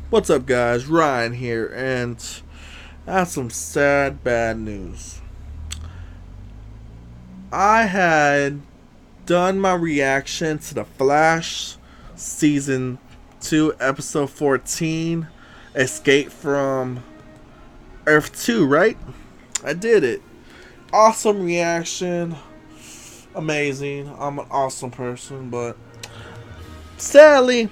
What's up, guys? Ryan here, and I have some sad, bad news. I had done my reaction to The Flash Season 2, Episode 14, Escape from Earth 2, right? I did it. Awesome reaction. Amazing. I'm an awesome person, but sadly,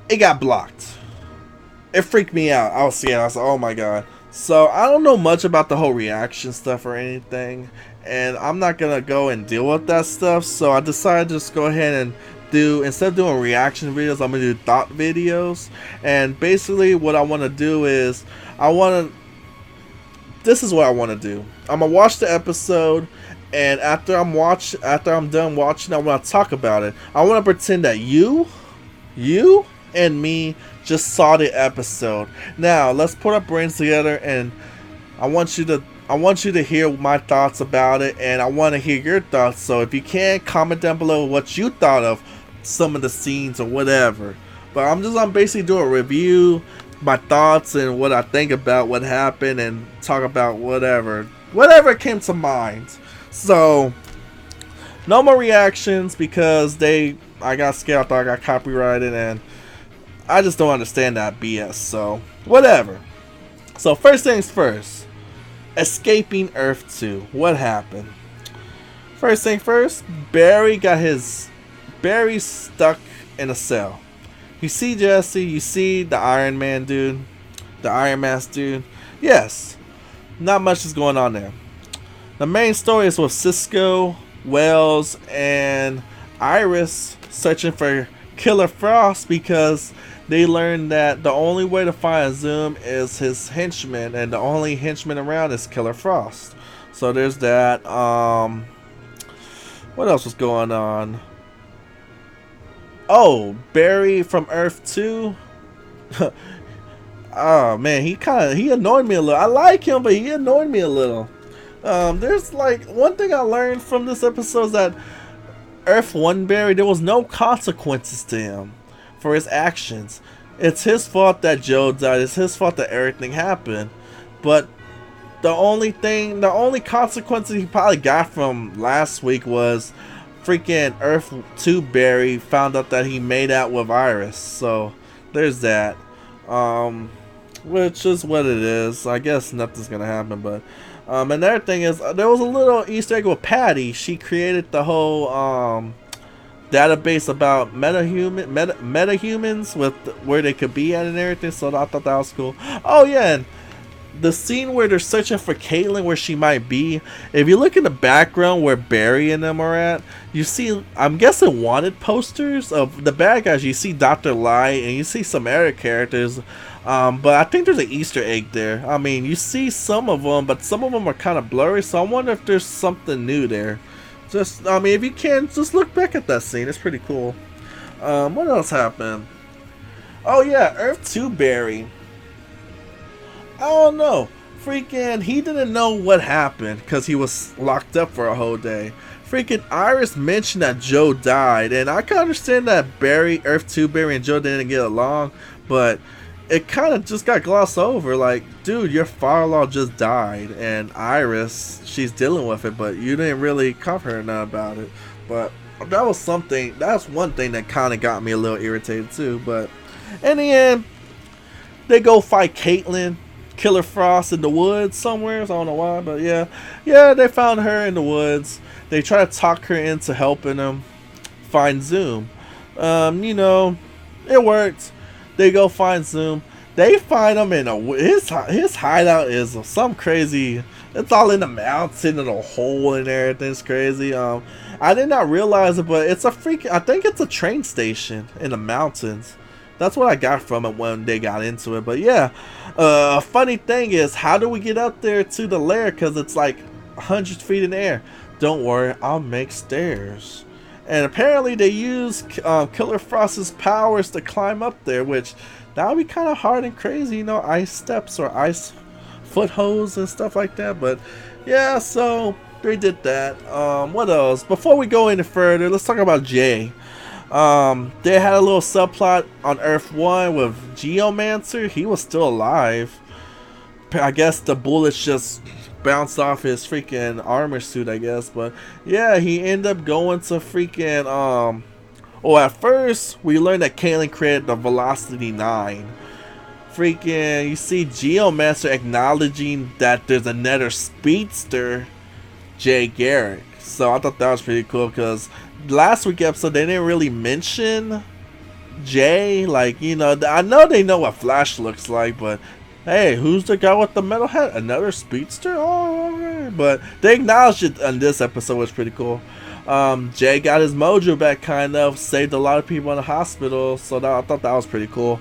it got blocked. It freaked me out. I was like, oh my god. So I don't know much about the whole reaction stuff or anything, and I'm not gonna go and deal with that stuff. So I decided to just go ahead and do, instead of doing reaction videos, I'm gonna do thought videos. And basically, what I want to do is I want to. This is what I want to do. I'm gonna watch the episode, and after I'm done watching, I want to talk about it. I want to pretend that you and me just saw the episode. Now let's put our brains together, and I want you to hear my thoughts about it, and I want to hear your thoughts. So if you can, comment down below what you thought of some of the scenes or whatever. But I'm basically doing a review, my thoughts, and what I think about what happened, and talk about whatever came to mind. So no more reactions because I got scared. I thought I got copyrighted, and I just don't understand that BS. So whatever. So first things first, escaping Earth 2. What happened? First thing first, Barry's stuck in a cell. You see Jesse, you see the Iron Man dude, the Iron Mask dude. Yes, not much is going on there. The main story is with Cisco, Wells, and Iris searching for Killer Frost because they learned that the only way to find Zoom is his henchman, and the only henchman around is Killer Frost. So there's that. What else was going on? Oh, Barry from Earth 2. Oh man, he annoyed me a little. I like him, but he annoyed me a little. There's like one thing I learned from this episode is that Earth 1 Barry, there was no consequences to him for his actions. It's his fault that Joe died. It's his fault that everything happened. But the only consequences he probably got from last week was freaking Earth 2 Barry found out that he made out with Iris. So there's that. Which is what it is. I guess nothing's gonna happen, but another thing is there was a little Easter egg with Patty. She created the whole database about metahumans with where they could be at and everything. So I thought that was cool. Oh yeah, and the scene where they're searching for Caitlyn, where she might be. If you look in the background where Barry and them are at, you see, I'm guessing, wanted posters of the bad guys. You see Dr. Light and you see some other characters. But I think there's an Easter egg there. I mean, you see some of them, but some of them are kind of blurry. So I wonder if there's something new there. Just, I mean, if you can, just look back at that scene. It's pretty cool. What else happened? Oh yeah, Earth 2 Barry. I don't know. Freaking, he didn't know what happened because he was locked up for a whole day. Freaking Iris mentioned that Joe died, and I can understand that Earth 2 Barry and Joe didn't get along, but it kind of just got glossed over. Like, dude, your father-in-law just died, and Iris, she's dealing with it, but you didn't really cover her enough about it. But that's one thing that kind of got me a little irritated too. But in the end, they go fight Caitlyn, Killer Frost in the woods somewhere. So I don't know why, but yeah, they found her in the woods. They try to talk her into helping them find Zoom. It worked. They go find Zoom. They find him in his hideout is some crazy. It's all in the mountain and a hole and everything's crazy. I did not realize it, but it's I think it's a train station in the mountains. That's what I got from it when they got into it. But yeah, funny thing is, how do we get up there to the lair? Because it's like 100 feet in the air. Don't worry, I'll make stairs. And apparently they use Killer Frost's powers to climb up there, which that would be kind of hard and crazy, ice steps or ice footholds and stuff like that. But yeah, so they did that. What else? Before we go any further, let's talk about Jay. They had a little subplot on Earth 1 with Geomancer. He was still alive. I guess the bullets just bounced off his freaking armor suit, I guess. But yeah, he ended up going to freaking oh, at first we learned that Caitlyn created the Velocity 9. Freaking, you see Geomancer acknowledging that there's another speedster, Jay Garrick. So I thought that was pretty cool because last week episode they didn't really mention Jay. Like, you know, I know they know what Flash looks like, but hey, who's the guy with the metal head? Another speedster? Oh, okay. But they acknowledged it on this episode, which was pretty cool. Jay got his mojo back, kind of saved a lot of people in the hospital, so I thought that was pretty cool.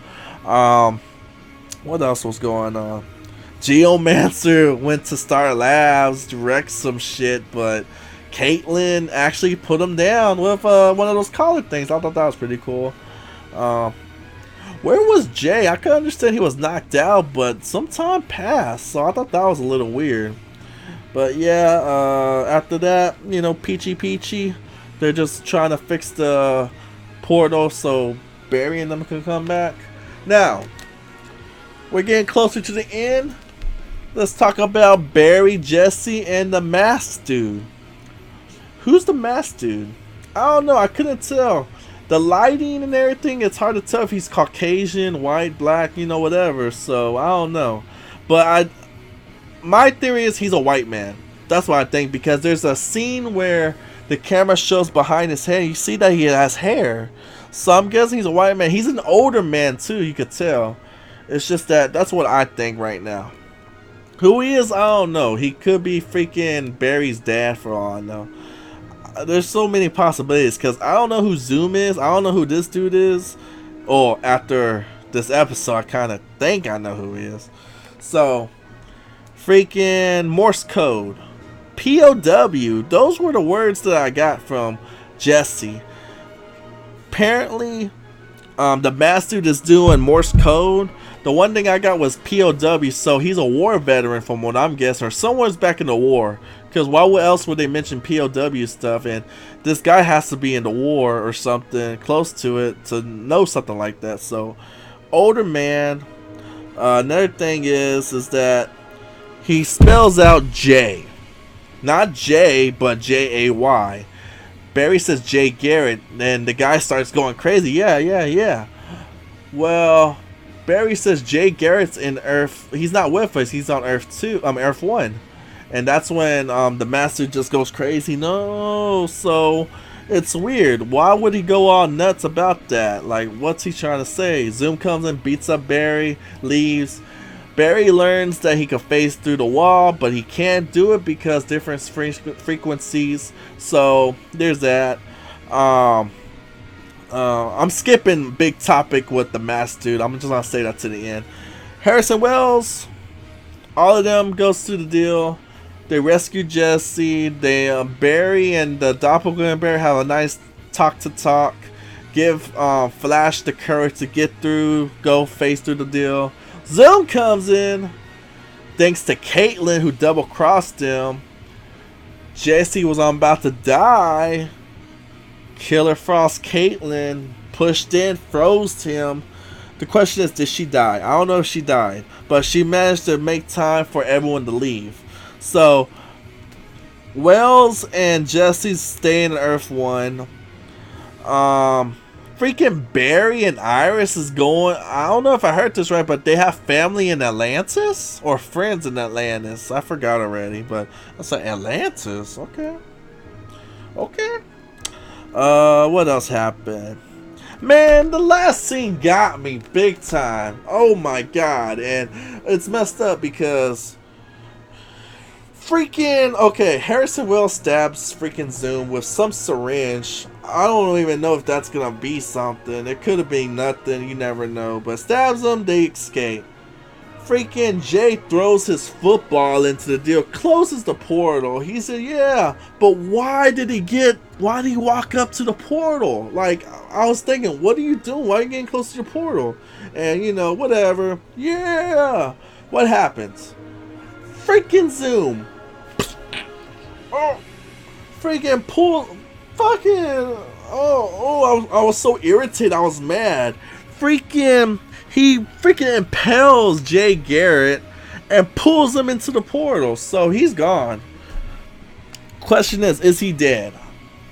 What else was going on? Geomancer went to Star Labs to wreck some shit, but Caitlyn actually put him down with one of those collar things. I thought that was pretty cool. Where was Jay? I could understand he was knocked out, but some time passed, so I thought that was a little weird. But yeah, after that, you know, Peachy, they're just trying to fix the portal so Barry and them can come back. Now, we're getting closer to the end. Let's talk about Barry, Jesse, and the masked dude. Who's the masked dude? I don't know. I couldn't tell. The lighting and everything, it's hard to tell if he's Caucasian, white, black, you know, whatever. So, I don't know. But my theory is he's a white man. That's what I think. Because there's a scene where the camera shows behind his head. You see that he has hair. So, I'm guessing he's a white man. He's an older man, too. You could tell. It's just that's what I think right now. Who he is, I don't know. He could be freaking Barry's dad for all I know. There's so many possibilities because I don't know who Zoom is. I don't know who this dude is. Or after this episode, I kind of think I know who he is. So, freaking Morse code. POW. Those were the words that I got from Jesse. Apparently, the master dude is doing Morse code. The one thing I got was POW, so he's a war veteran from what I'm guessing, or someone's back in the war. Because why else would they mention POW stuff? And this guy has to be in the war or something close to it to know something like that. So, older man. Another thing is that he spells out J. Not J, but Jay. Barry says Jay Garrett, and the guy starts going crazy. Yeah. Well, Barry says Jay Garrett's in Earth. He's not with us. He's on Earth 2. Earth 1. And that's when the master just goes crazy. No, so it's weird. Why would he go all nuts about that? Like, what's he trying to say? Zoom comes in, beats up Barry, leaves. Barry learns that he can phase through the wall, but he can't do it because different frequencies. So there's that. I'm skipping big topic with the mask dude. I'm just gonna say that to the end. Harrison Wells, all of them goes through the deal. They rescue Jesse. They Barry and the doppelganger Barry have a nice talk. Give Flash the courage to get through, go face through the deal. Zoom comes in, thanks to Caitlyn who double crossed him. Jesse was about to die. Killer Frost Caitlyn pushed in, froze him. The question is, did she die? I don't know if she died, but she managed to make time for everyone to leave. So, Wells and Jesse stay in Earth 1. Freaking Barry and Iris is going... I don't know if I heard this right, but they have family in Atlantis? Or friends in Atlantis. I forgot already, but I said Atlantis. Okay. What else happened? Man, the last scene got me big time. Oh my god. And it's messed up because... okay, Harrison Wells stabs freaking Zoom with some syringe. I don't even know if that's gonna be something. It could have been nothing, you never know. But stabs them, they escape. Freaking Jay throws his football into the deal, closes the portal. He said, yeah, but why did he walk up to the portal? Like, I was thinking, what are you doing? Why are you getting close to the portal? And, you know, whatever. Yeah. What happens? Freaking Zoom. Oh, freaking pull. Fucking. I I was so irritated. I was mad. He freaking impels Jay Garrett and pulls him into the portal. So he's gone. Question is he dead?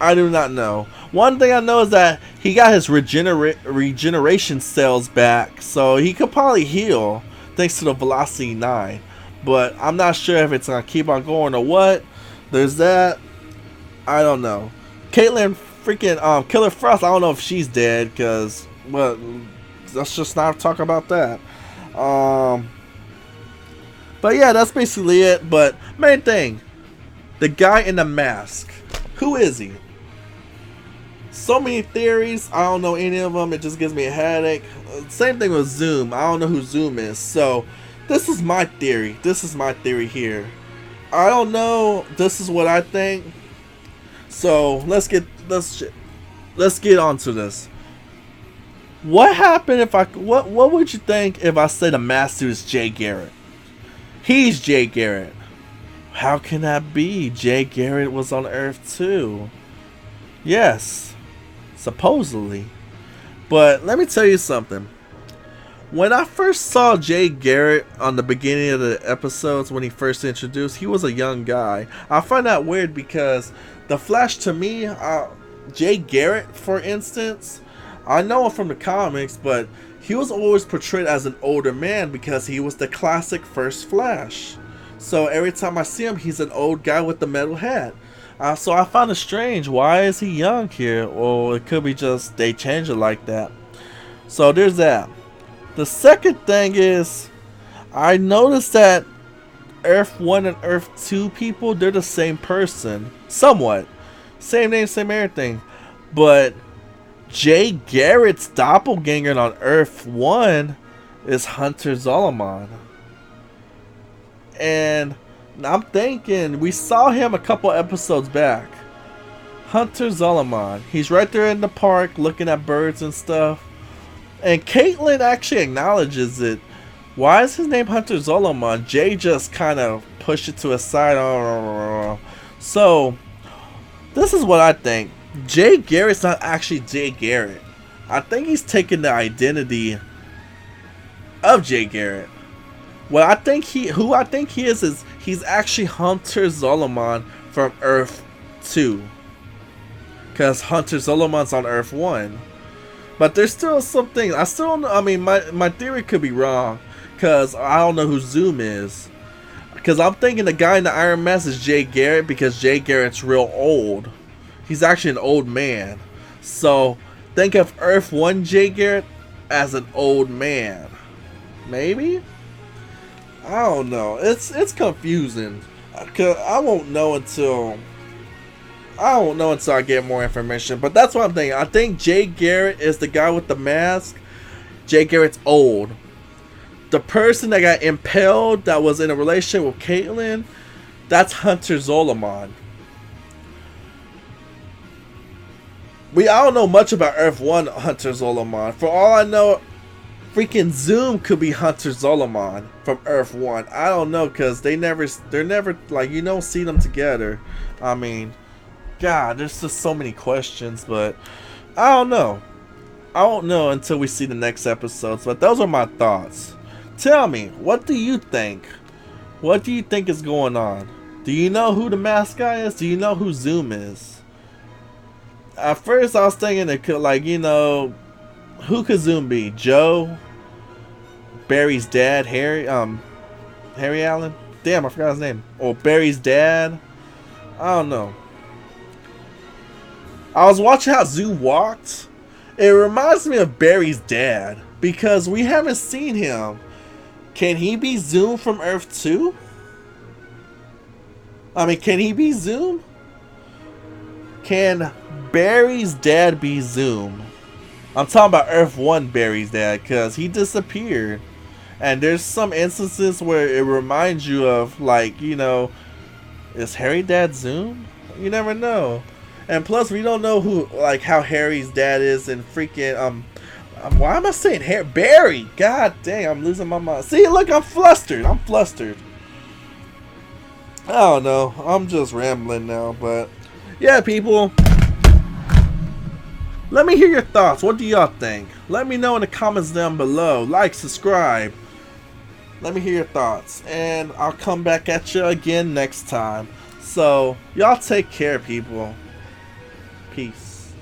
I do not know. One thing I know is that he got his regeneration cells back, so he could probably heal thanks to the Velocity 9. But I'm not sure if it's gonna keep on going or what. There's that. I don't know. Caitlyn freaking Killer Frost. I don't know if she's dead, because well, let's just not talk about that. But yeah, that's basically it. But main thing, the guy in the mask. Who is he? So many theories. I don't know any of them. It just gives me a headache. Same thing with Zoom. I don't know who Zoom is. So this is my theory. This is my theory here. I don't know. This is what I think. So let's get onto this. What happened if what would you think if I said a master is Jay Garrett? He's Jay Garrett. How can that be? Jay Garrett was on Earth too. Yes, supposedly. But let me tell you something. When I first saw Jay Garrett on the beginning of the episodes, when he first introduced, he was a young guy. I find that weird because the Flash, to me, Jay Garrett, for instance, I know him from the comics, but he was always portrayed as an older man because he was the classic first Flash. So every time I see him, he's an old guy with the metal hat. So I found it strange. Why is he young here? Or it could be just they changed it like that. So there's that. The second thing is, I noticed that Earth 1 and Earth 2 people, they're the same person. Somewhat. Same name, same everything. But Jay Garrett's doppelganger on Earth 1 is Hunter Zolomon. And I'm thinking, we saw him a couple episodes back. Hunter Zolomon. He's right there in the park looking at birds and stuff. And Caitlyn actually acknowledges it. Why is his name Hunter Zolomon? Jay just kind of pushed it to a side. So, this is what I think. Jay Garrett's not actually Jay Garrett. I think he's taking the identity of Jay Garrett. Who I think he is he's actually Hunter Zolomon from Earth 2. Because Hunter Zolomon's on Earth 1. But there's still something. I still don't know. I mean, my theory could be wrong. Because I don't know who Zoom is. Because I'm thinking the guy in the Iron Mask is Jay Garrett. Because Jay Garrett's real old. He's actually an old man. So, think of Earth 1 Jay Garrett as an old man. Maybe? I don't know. It's confusing. Cause I won't know until I get more information. But that's what I'm thinking. I think Jay Garrett is the guy with the mask. Jay Garrett's old. The person that got impaled that was in a relationship with Caitlyn, that's Hunter Zolomon. I don't know much about Earth 1 Hunter Zolomon. For all I know, freaking Zoom could be Hunter Zolomon from Earth 1. I don't know, because they're never, like, you don't see them together. I mean, God, there's just so many questions, but I don't know. I won't know until we see the next episodes, but those are my thoughts. Tell me, what do you think? What do you think is going on? Do you know who the mask guy is? Do you know who Zoom is? At first, I was thinking it could, like, you know, who could Zoom be? Joe? Barry's dad? Harry Allen? Damn, I forgot his name. Or Barry's dad? I don't know. I was watching how Zoom walked. It reminds me of Barry's dad. Because we haven't seen him. Can he be Zoom from Earth 2? I mean, can he be Zoom? Can Barry's dad be Zoom? I'm talking about Earth 1 Barry's dad, because he disappeared. And there's some instances where it reminds you of, like, you know, is Harry dad Zoom? You never know. And plus, we don't know who, like, how Harry's dad is and freaking, why am I saying Harry? Barry! God dang, I'm losing my mind. See, look, I'm flustered. I don't know. I'm just rambling now, but yeah, people. Let me hear your thoughts. What do y'all think? Let me know in the comments down below. Like, subscribe. Let me hear your thoughts. And I'll come back at you again next time. So, y'all take care, people. Peace.